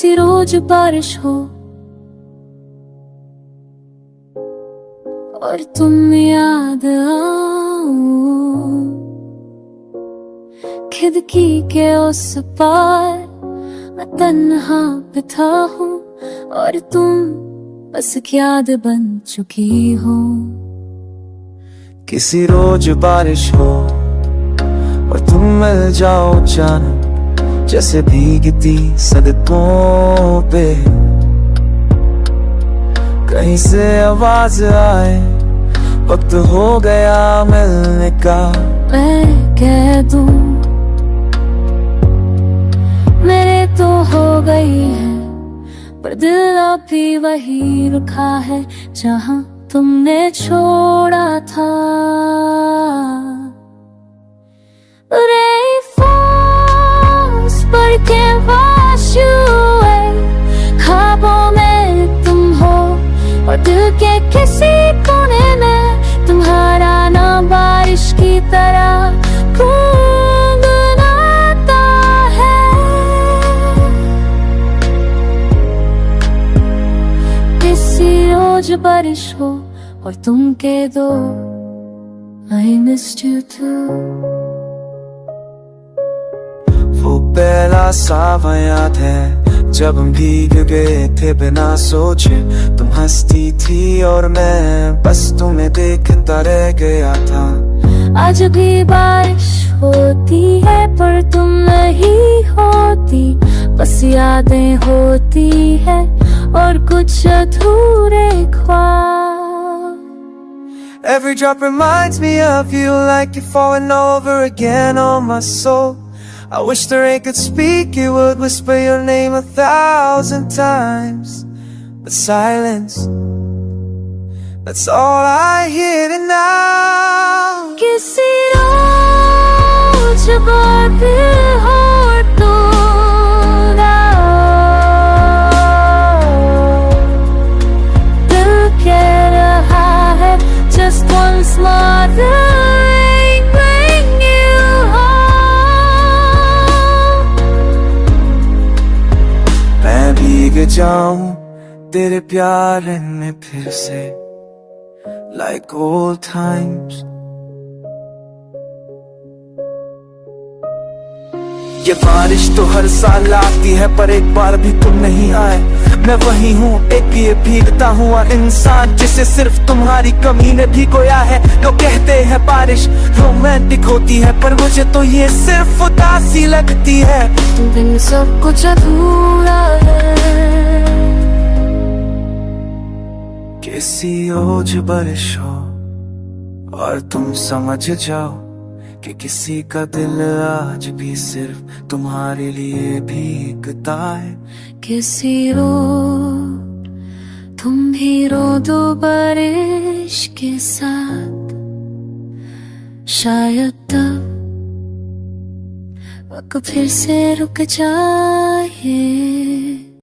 किसी रोज बारिश हो और तुम याद आओ, खिड़की के उस पार मैं तन्हा बैठा हूँ और तुम बस एक याद बन चुकी हो। किसी रोज बारिश हो और तुम मिल जाओ जान, जैसे भीगती सड़कों पे कहीं से आवाज आए, वक्त हो गया मिलने का। मैं कह दूं मेरे तो हो गई है, पर दिल अभी वही रुका है जहां तुमने छोड़ा था। रेनफॉल्स पर के wash you away, ख्वाबों में तुम हो और दिल के किसी कोने में तुम्हारा नाम बारिश की तरह गुनगुनाता है। किसी रोज बारिश हो और तुम कह दो I missed you too। वो पहला सावा याद है जब हम भीग गए थे बिना सोचे, तुम हंसती थी और मैं बस तुम्हें देखता रह गया था। आज भी बारिश होती है पर तुम नहीं होती, बस यादें होती है और कुछ अधूरे ख्वाब। Every drop reminds me of you, like you're falling over again on my soul. I wish the rain could speak, it would whisper your name 1,000 times. But silence, that's all I hear now. किसी रोज बारिश हो तो ना, दिल कह रहा है just once more the rain bring you home। मैं भीग जाऊं तेरे प्यार में फिर से, like old times। ये बारिश तो हर साल आती है पर एक बार भी तुम नहीं आए। मैं वही हूँ एक ये भीगता हुआ इंसान जिसे सिर्फ तुम्हारी कमी ने भिगोया है। लोग कहते हैं बारिश रोमांटिक होती है पर मुझे तो ये सिर्फ उदासी लगती है। तुम बिन सब कुछ अधूरा है। किसी रोज बारिश हो और तुम समझ जाओ कि किसी का दिल आज भी सिर्फ तुम्हारे लिए भीगता है। किसी रोज तुम भी रो दो बारिश के साथ, शायद तब वक्त फिर से रुक जाए।